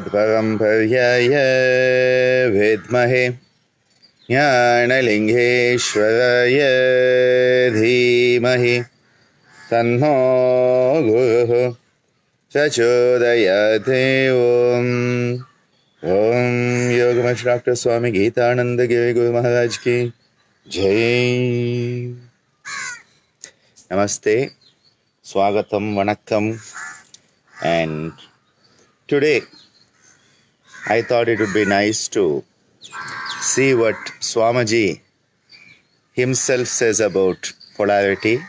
अस्मद्गुरुपरम्परायै विद्महे ज्ञानलिङ्गेश्वराय धीमहि तन्नो गुरुः प्रचोदयात्। ओम योगमास्टर डॉक्टर स्वामी गीतानंद गिरि गुरु महाराज की जय। Namaste, Swagatam, Vanakkam. And today I thought it would be nice to see what Swamiji himself says about polarity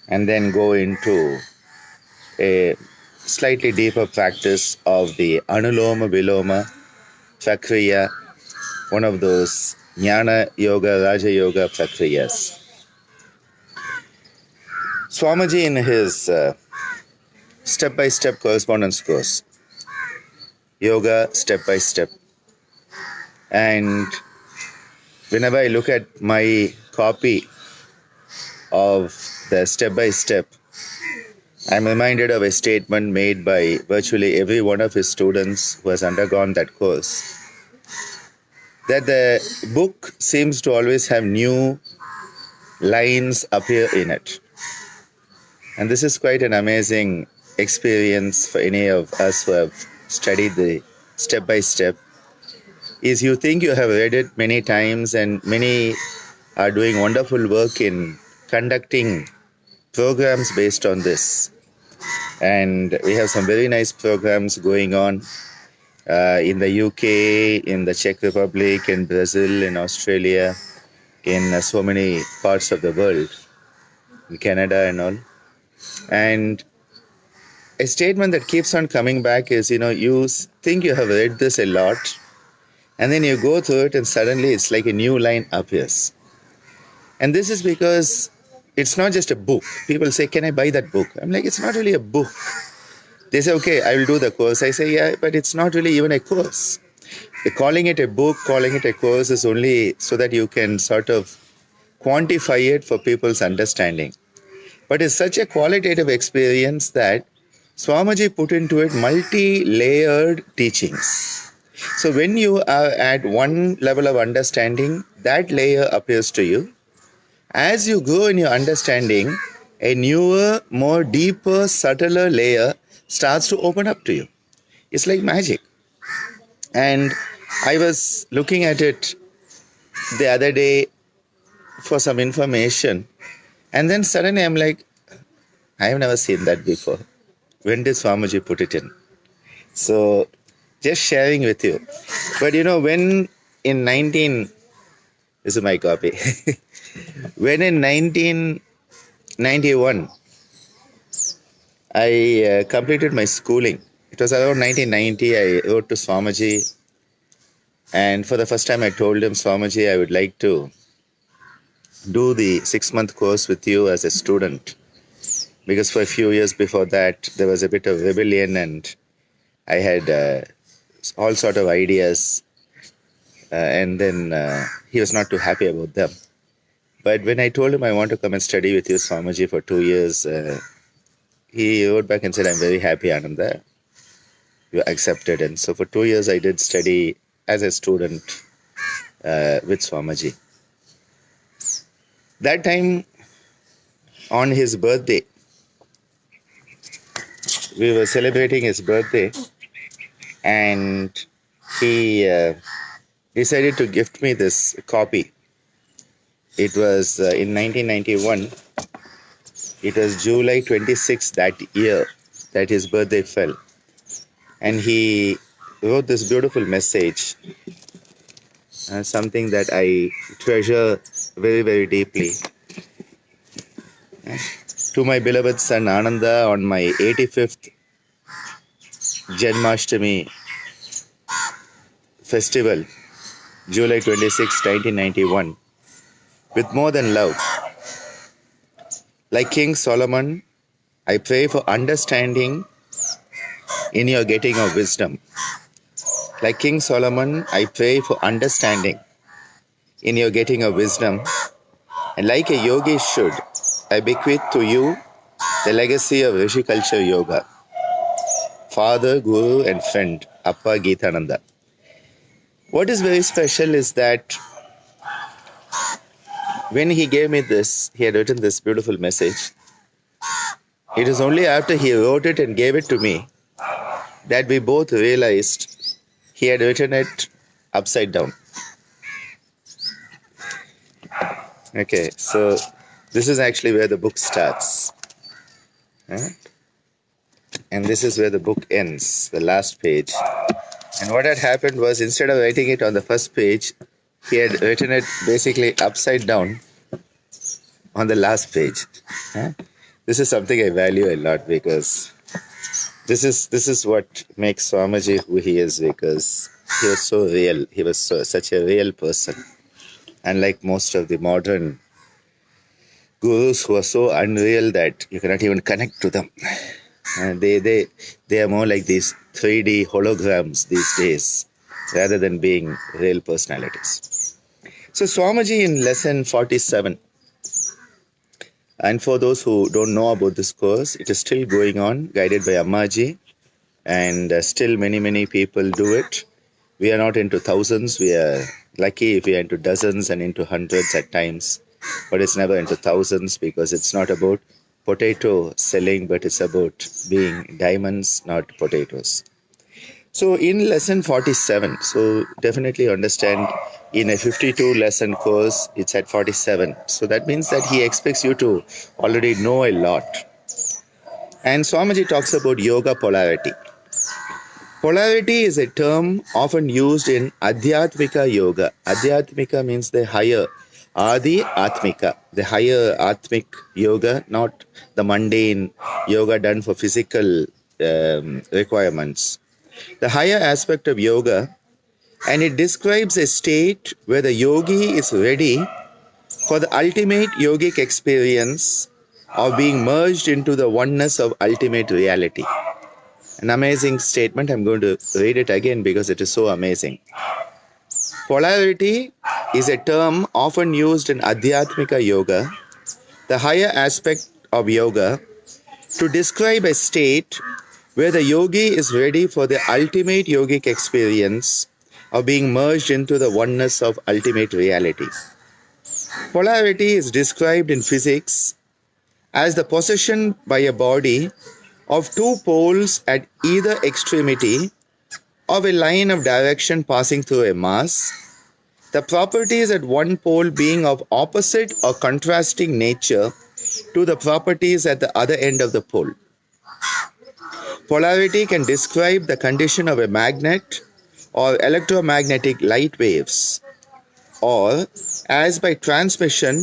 and then go into a slightly deeper practice of the Anuloma Viloma Prakriyas, one of those Jnana Yoga, Raja Yoga Prakriyas. Swamiji in his step-by-step correspondence course, Yoga Step by Step, and whenever I look at my copy of the step-by-step, I'm reminded of a statement made by virtually every one of his students who has undergone that course, that the book seems to always have new lines appear in it. And this is quite an amazing experience for any of us who have studied the step-by-step. Is you think you have read it many times, and many are doing wonderful work in conducting programs based on this. And we have some very nice programs going on in the UK, in the Czech Republic, in Brazil, in Australia, in so many parts of the world, in Canada and all. And a statement that keeps on coming back is, you think you have read this a lot, and then you go through it and suddenly it's like a new line appears. And this is because it's not just a book. People say, can I buy that book? I'm like, it's not really a book. They say, okay, I will do the course. I say, yeah, but it's not really even a course. Calling it a book, calling it a course is only so that you can sort of quantify it for people's understanding. But it's such a qualitative experience that Swamiji put into it multi-layered teachings. So when you are at one level of understanding, that layer appears to you. As you grow in your understanding, a newer, more deeper, subtler layer starts to open up to you. It's like magic. And I was looking at it the other day for some information, and then suddenly I'm like, I have never seen that before. When did Swamiji put it in? So just sharing with you. But when in this is my copy. When in 1991, I completed my schooling. It was around 1990, I wrote to Swamiji. And for the first time I told him, Swamiji, I would like to do the 6-month course with you as a student. Because for a few years before that, there was a bit of rebellion and I had all sort of ideas. And then he was not too happy about them. But when I told him I want to come and study with you, Swamiji, for 2 years, he wrote back and said, I'm very happy, Ananda. You accepted. And so for 2 years, I did study as a student with Swamiji. That time, on his birthday, we were celebrating his birthday, and he decided to gift me this copy. It was in 1991. It was July 26th that year that his birthday fell. And he wrote this beautiful message, something that I treasure very, very deeply. To my beloved son Ananda on my 85th Janmashtami festival, July 26, 1991, with more than love. Like King Solomon, I pray for understanding in your getting of wisdom. Like King Solomon, I pray for understanding in your getting of wisdom. And like a yogi should, I bequeath to you the legacy of Rishi culture yoga. Father, Guru and friend, Appa Gitananda. What is very special is that when he gave me this, he had written this beautiful message. It is only after he wrote it and gave it to me that we both realized he had written it upside down. Okay, so this is actually where the book starts. And this is where the book ends, the last page. And what had happened was, instead of writing it on the first page, he had written it basically upside down on the last page. This is something I value a lot, because this is what makes Swamiji who he is, because he was so real. He was such a real person. Unlike most of the modern gurus who are so unreal that you cannot even connect to them. And they are more like these 3D holograms these days, rather than being real personalities. So Swamiji in lesson 47, and for those who don't know about this course, it is still going on, guided by Ammaji, and still many people do it. We are not into thousands, we are lucky if we are into dozens and into hundreds at times, but it's never into thousands, because it's not about potato selling, but it's about being diamonds, not potatoes. So in lesson 47, so definitely understand, in a 52 lesson course, it's at 47. So that means that he expects you to already know a lot. And Swamiji talks about yoga polarity. Polarity is a term often used in Adhyatmika yoga. Adhyatmika means the higher, Adi Atmika, the higher Atmic yoga, not the mundane yoga done for physical requirements. The higher aspect of yoga, and it describes a state where the yogi is ready for the ultimate yogic experience of being merged into the oneness of ultimate reality. An amazing statement. I'm going to read it again because it is so amazing. Polarity is a term often used in Adhyatmika yoga, the higher aspect of yoga, to describe a state where the yogi is ready for the ultimate yogic experience of being merged into the oneness of ultimate reality. Polarity is described in physics as the possession by a body of two poles at either extremity of a line of direction passing through a mass, the properties at one pole being of opposite or contrasting nature to the properties at the other end of the pole. Polarity can describe the condition of a magnet or electromagnetic light waves, or as by transmission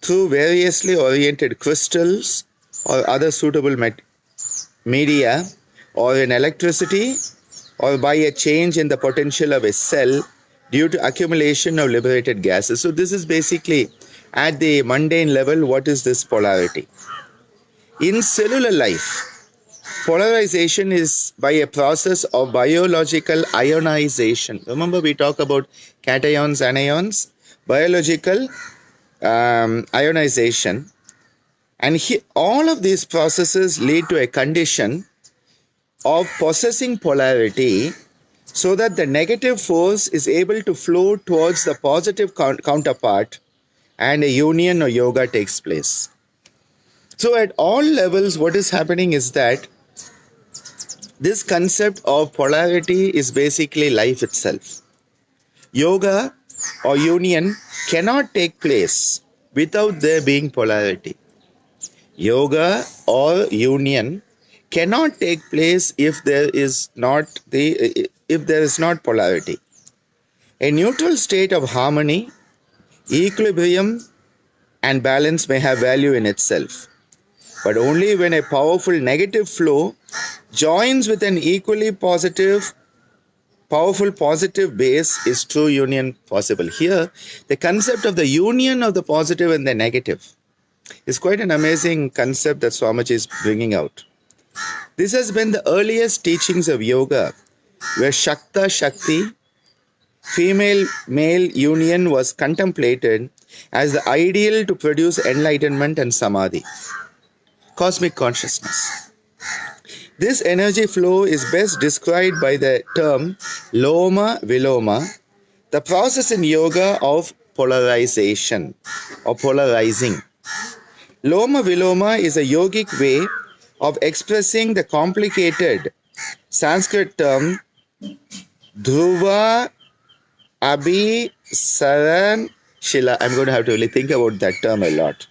through variously oriented crystals or other suitable media, or in electricity, or by a change in the potential of a cell due to accumulation of liberated gases. So this is basically at the mundane level, what is this polarity? In cellular life, polarization is by a process of biological ionization. Remember, we talk about cations, anions, biological ionization. And all of these processes lead to a condition of possessing polarity, so that the negative force is able to flow towards the positive counterpart, and a union or yoga takes place. So at all levels, what is happening is that this concept of polarity is basically life itself. Yoga or union cannot take place without there being polarity. Yoga or union cannot take place if there is not polarity. A neutral state of harmony, equilibrium, and balance may have value in itself, but only when a powerful negative flow joins with an equally powerful positive base is true union possible. Here, the concept of the union of the positive and the negative is quite an amazing concept that Swamiji is bringing out. This has been the earliest teachings of yoga, where Shakta Shakti, female-male union, was contemplated as the ideal to produce enlightenment and samadhi, cosmic consciousness. This energy flow is best described by the term Loma Viloma, the process in yoga of polarization or polarizing. Loma Viloma is a yogic way of expressing the complicated Sanskrit term Dhruva Abhi Saran Shila. I'm going to have to really think about that term a lot,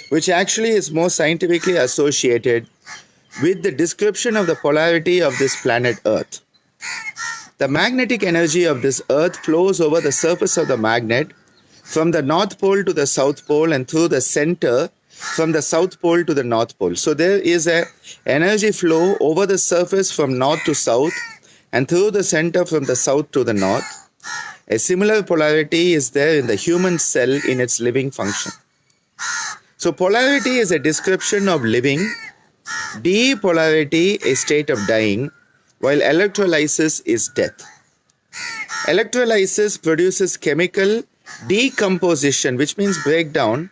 which actually is more scientifically associated with the description of the polarity of this planet Earth. The magnetic energy of this Earth flows over the surface of the magnet from the North Pole to the South Pole and through the center from the South Pole to the North Pole. So there is a energy flow over the surface from north to south and through the center from the south to the north. A similar polarity is there in the human cell in its living function. So polarity is a description of living, depolarity a state of dying, while electrolysis is death. Electrolysis produces chemical decomposition, which means breakdown,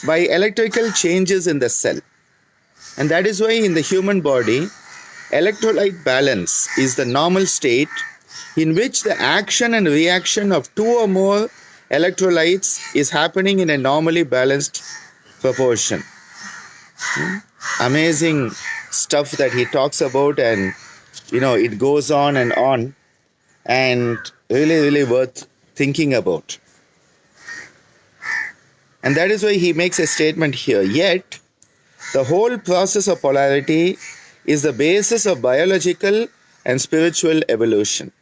by electrical changes in the cell. And that is why in the human body, electrolyte balance is the normal state in which the action and reaction of two or more electrolytes is happening in a normally balanced proportion. Amazing stuff that he talks about, and it goes on and really worth thinking about. And that is why he makes a statement here. Yet, the whole process of polarity is the basis of biological and spiritual evolution.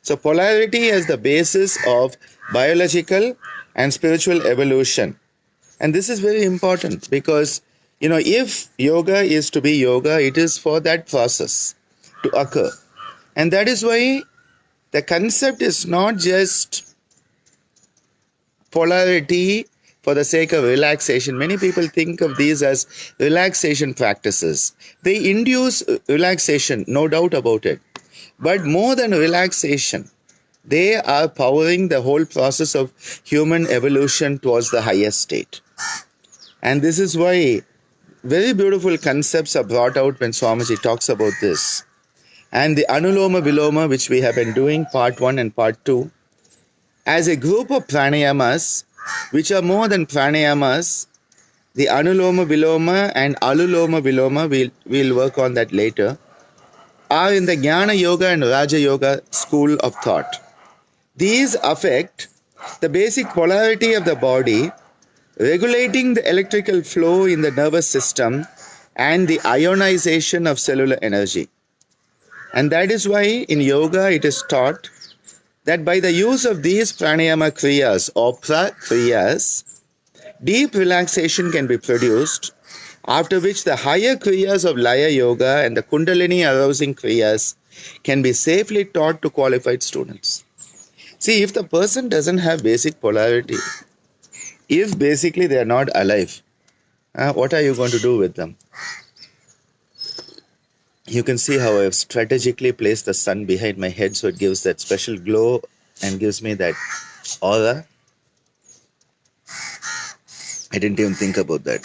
So polarity is the basis of biological and spiritual evolution. And this is very important because, if yoga is to be yoga, it is for that process to occur. And that is why the concept is not just polarity for the sake of relaxation. Many people think of these as relaxation practices. They induce relaxation, no doubt about it. But more than relaxation, they are powering the whole process of human evolution towards the highest state. And this is why very beautiful concepts are brought out when Swamiji talks about this. And the Anuloma Viloma, which we have been doing, part 1 and part 2, as a group of pranayamas, which are more than pranayamas, the Anuloma Viloma and Aluloma Viloma, we'll work on that later, are in the Jnana Yoga and Raja Yoga school of thought. These affect the basic polarity of the body, regulating the electrical flow in the nervous system and the ionization of cellular energy. And that is why in yoga it is taught that by the use of these pranayama kriyas or prakriyas, deep relaxation can be produced, after which the higher kriyas of Laya Yoga and the Kundalini arousing kriyas can be safely taught to qualified students. See, if the person doesn't have basic polarity, if basically they are not alive, what are you going to do with them? You can see how I've strategically placed the sun behind my head so it gives that special glow and gives me that aura. I didn't even think about that.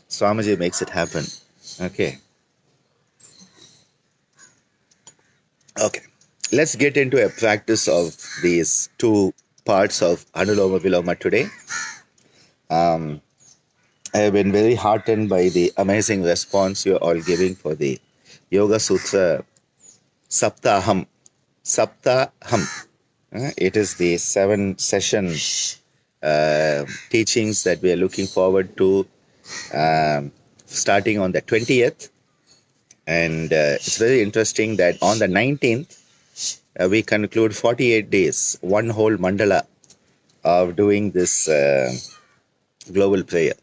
Swamiji makes it happen. Okay. Let's get into a practice of these two parts of Anuloma Viloma today. I have been very heartened by the amazing response you are all giving for the Yoga Sutra Saptaham. It is the 7-session teachings that we are looking forward to starting on the 20th. And it's very interesting that on the 19th, we conclude 48 days, one whole mandala of doing this global prayer.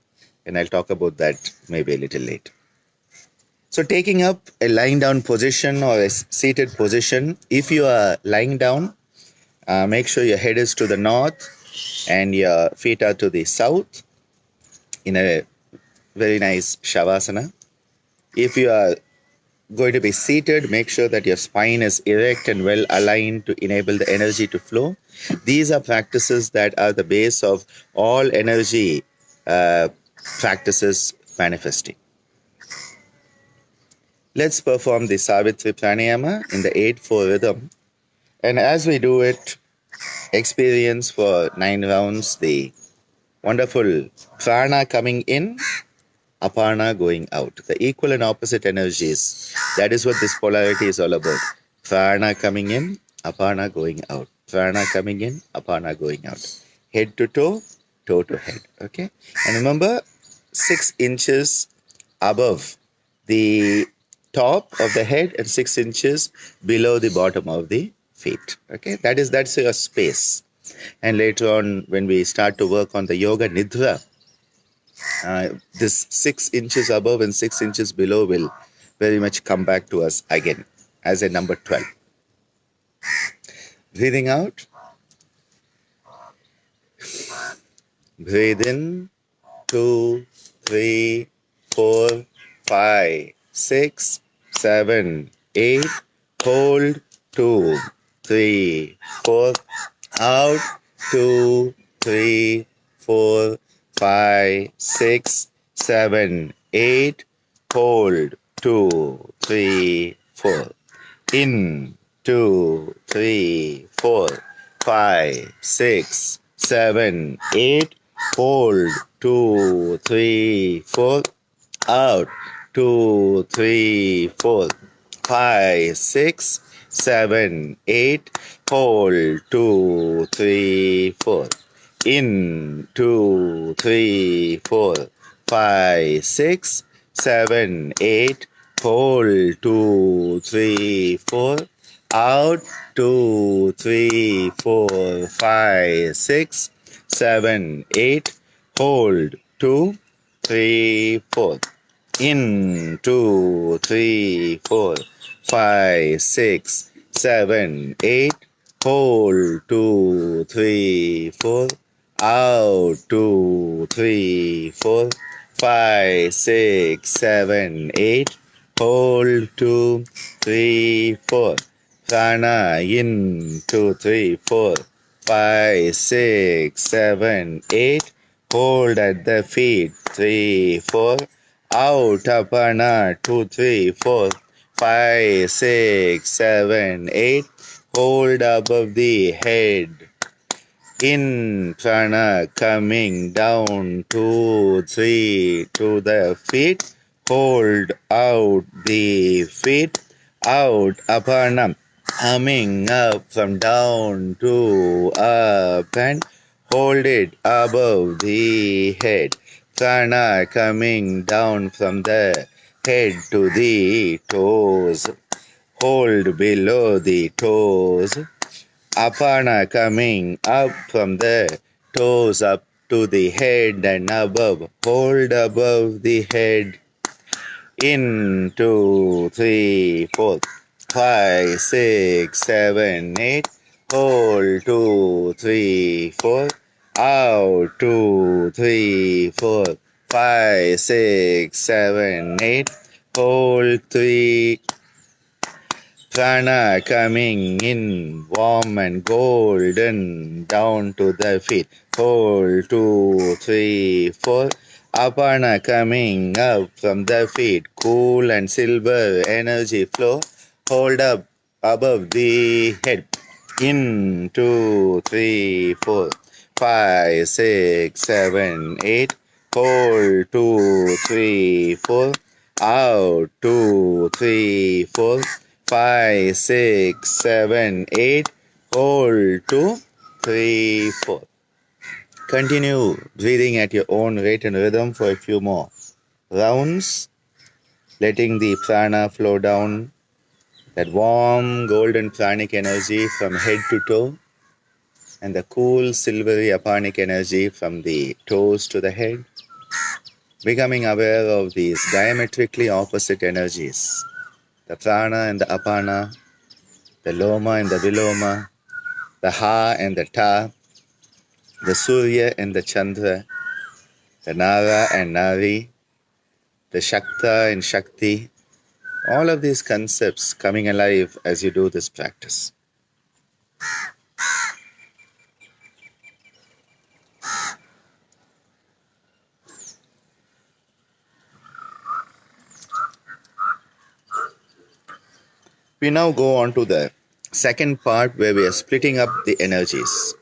And I'll talk about that maybe a little later. So taking up a lying down position or a seated position, if you are lying down, make sure your head is to the north and your feet are to the south in a very nice Shavasana. If you are going to be seated, make sure that your spine is erect and well aligned to enable the energy to flow. These are practices that are the base of all energy practices manifesting. Let's perform the Savitri Pranayama in the 8-4 rhythm. And as we do it, experience for 9 rounds the wonderful prana coming in, apana going out. The equal and opposite energies. That is what this polarity is all about. Prana coming in, apana going out. Prana coming in, apana going out. Head to toe, toe to head. Okay? And remember, 6 inches above the top of the head and 6 inches below the bottom of the feet. Okay? That's your space. And later on, when we start to work on the yoga nidra, this 6 inches above and 6 inches below will very much come back to us again as a number 12. Breathing out. Breathe in. 2, 3, 4, 5, 6, 7, 8. Hold. 2, 3, 4. Out. 2, 3, 4, 5, 6, 7, 8. Hold. 2, 3, 4. In. 2, 3, 4, 5, 6, 7, 8. Hold. 2, 3, 4. Out. 2, 3, 4, 5, 6, 7, 8. Hold. 2, 3, 4. In. 2, 3, 4, 5, 6, 7, 8. Hold. 2, 3, 4. Out. 2, 3, 4, 5, 6, 7, 8. Hold. 2, 3, 4. In. 2, 3, 4, 5, 6, 7, 8. Hold. 2, 3, 4. Out. 2, 3, 4, 5, 6, 7, 8. Hold. 2, 3, 4. Prana in. 2, 3, 4, 5, 6, 7, 8. Hold at the feet. 3, 4. Out. Apana. 2, 3, 4, 5, 6, 7, 8. Hold above the head. In. Prana coming down. 2, 3 to the feet. Hold out the feet. Out. Apana. Humming up from down to up and hold it above the head. Prana coming down from the head to the toes. Hold below the toes. Apana coming up from the toes up to the head and above. Hold above the head. In. 2, 3, 4, 5, 6, 7, 8. Hold. 2, 3, 4. Out. 2, 3, 4, 5, 6, 7, 8. Hold. 3. Prana coming in warm and golden down to the feet. Hold. 2, 3, 4. Apana coming up from the feet. Cool and silver energy flow. Hold up above the head. In. 2, 3, 4, 5, 6, 7, 8. Hold. 2, 3, 4. Out. 2, 3, 4, 5, 6, 7, 8. Hold. 2, 3, 4. Continue breathing at your own rate and rhythm for a few more rounds, letting the prana flow down, that warm golden pranic energy from head to toe, and the cool silvery apanic energy from the toes to the head, becoming aware of these diametrically opposite energies, the prana and the apana, the loma and the viloma, the ha and the ta, the surya and the chandra, the nara and nari, the shakta and shakti, all of these concepts coming alive as you do this practice. We now go on to the second part where we are splitting up the energies.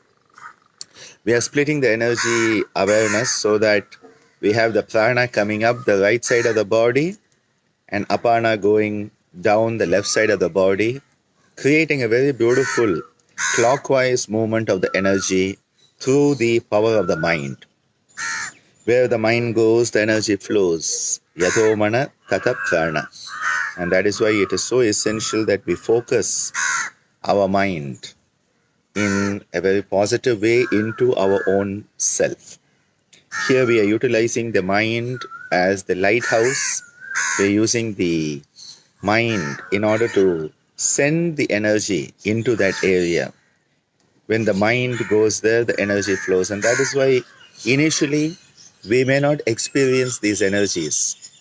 We are splitting the energy awareness so that we have the prana coming up the right side of the body and apana going down the left side of the body, creating a very beautiful clockwise movement of the energy through the power of the mind. Where the mind goes, the energy flows. Yato mana tata prana. And that is why it is so essential that we focus our mind in a very positive way into our own self. Here we are utilizing the mind as the lighthouse. We are using the mind in order to send the energy into that area. When the mind goes there, the energy flows. And that is why initially we may not experience these energies.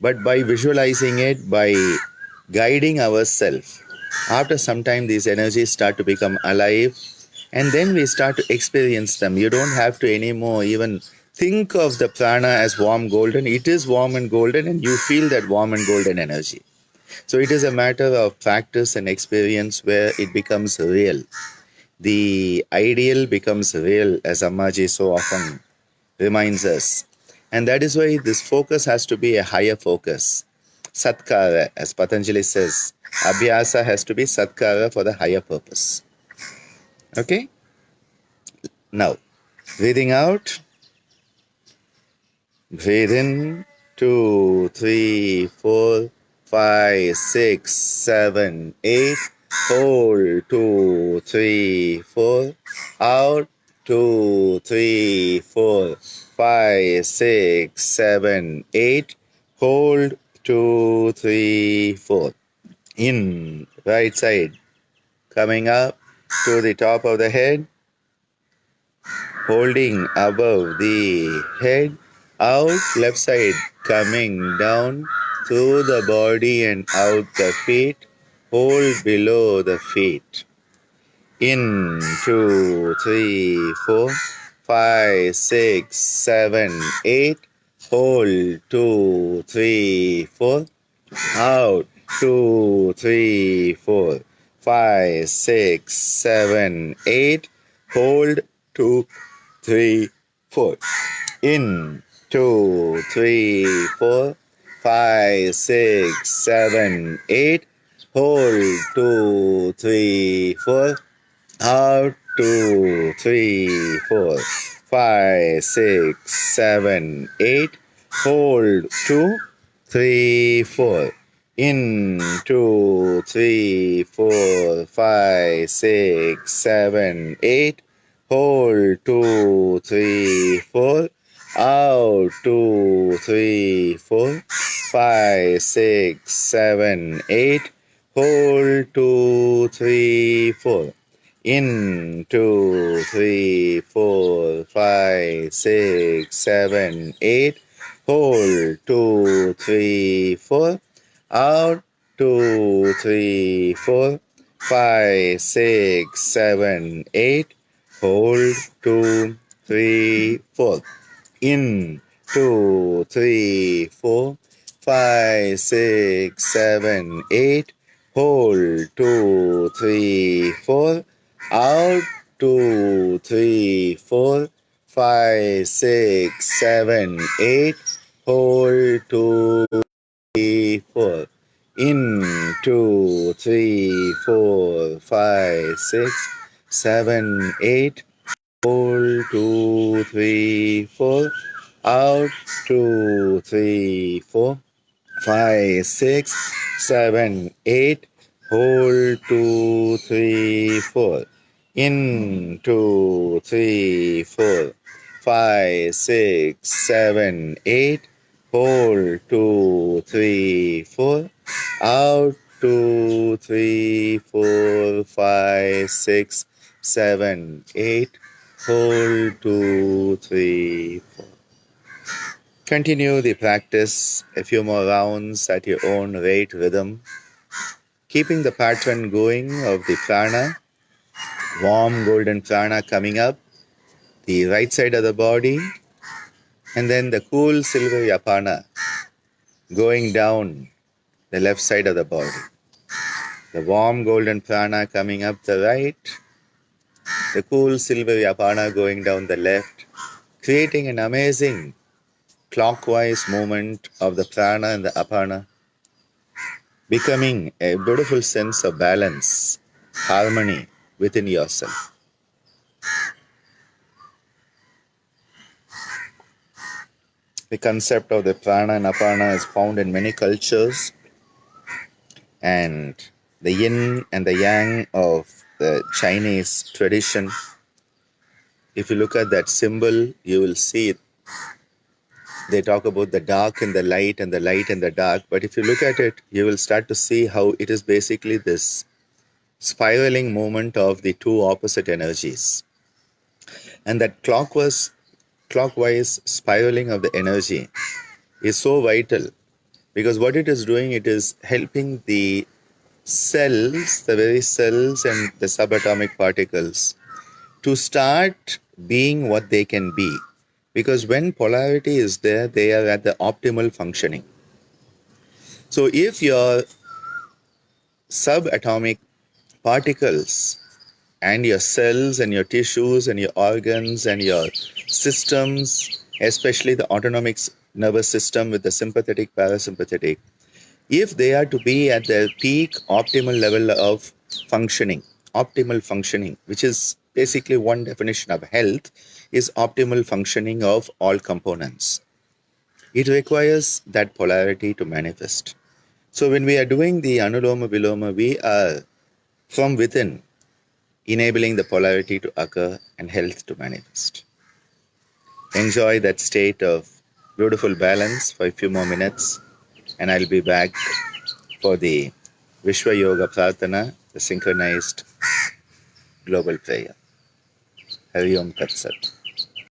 But by visualizing it, by guiding ourselves, after some time these energies start to become alive and then we start to experience them. You don't have to anymore even think of the prana as warm golden. It is warm and golden and you feel that warm and golden energy. So it is a matter of practice and experience where it becomes real. The ideal becomes real, as Ammaji so often reminds us. And that is why this focus has to be a higher focus. Satkara, as Patanjali says, Abhyasa has to be Satkara for the higher purpose. Okay? Now, breathing out. Breathe in. 2, 3, 4, 5, 6, 7, 8. Hold. 2, 3, 4. Out. 2, 3, 4, 5, 6, 7, 8. Hold. 2, 3, 4. In. Right side. Coming up to the top of the head. Holding above the head. Out. Left side. Coming down through the body and out the feet. Hold below the feet. In. 2, 3, 4, 5, 6, 7, 8. Hold. 2, 3, 4. Out. 2, 3, 4, 5, 6, 7, 8. Hold. 2, 3, 4. In. 2, 3, 4, 5, 6, 7, 8. Hold. 2, 3, 4. Out. 2, 3, 4, 5, 6, 7, 8. Hold. 2, 3, 4. In. 2, 3, 4, 5, 6, 7, 8. Hold. 2, 3, 4. Out. 2, 3, 4, 5, 6, 7, 8. Hold. 2, 3, 4. In. 2, 3, 4, 5, 6, 7, 8. Hold. 2, 3, 4. Out. 2, 3, 4, 5, 6, 7, 8. Hold. 2, 3, 4. In. 2, 3, 4, 5, 6, 7, 8. Hold. 2, 3, 4. Out. 2, 3, 4, 5, 6, 7, 8. Hold. 2, 3, 4. In. 2, 3, 4, 5, 6, 7, 8. Hold. 2, 3, 4. Out. 2, 3, 4, 5, 6, 7, 8. Hold. 2, 3, 4. In. 2, 3, 4, 5, 6, 7, 8. Hold. 2, 3, 4. Out. 2, 3, 4, 5, 6, 7, 8. Hold. 2, 3, 4. Continue the practice a few more rounds at your own rate rhythm, keeping the pattern going of the prana, warm golden prana coming up the right side of the body, and then the cool silver apana going down the left side of the body. the warm golden prana coming up the right, the cool silvery apana going down the left, creating an amazing clockwise movement of the prana and the apana, becoming a beautiful sense of balance, harmony within yourself. The concept of the prana and apana is found in many cultures, and the yin and the yang of the Chinese tradition. If you look at that symbol, you will see it. They talk about the dark and the light and the light and the dark. But if you look at it, you will start to see how it is basically this spiraling movement of the two opposite energies. And that clockwise spiraling of the energy is so vital, because what it is doing, it is helping the cells, the very cells and the subatomic particles, to start being what they can be. Because when polarity is there, they are at the optimal functioning. So if your subatomic particles and your cells and your tissues and your organs and your systems, especially the autonomic nervous system with the sympathetic, parasympathetic, if they are to be at their peak optimal level of functioning, optimal functioning, which is basically one definition of health, is optimal functioning of all components. It requires that polarity to manifest. So when we are doing the Anuloma Viloma, we are from within enabling the polarity to occur and health to manifest. Enjoy that state of beautiful balance for a few more minutes, and I'll be back for the Vishwa Yoga Prarthana, the synchronized global prayer. Hari Om Tat Sat.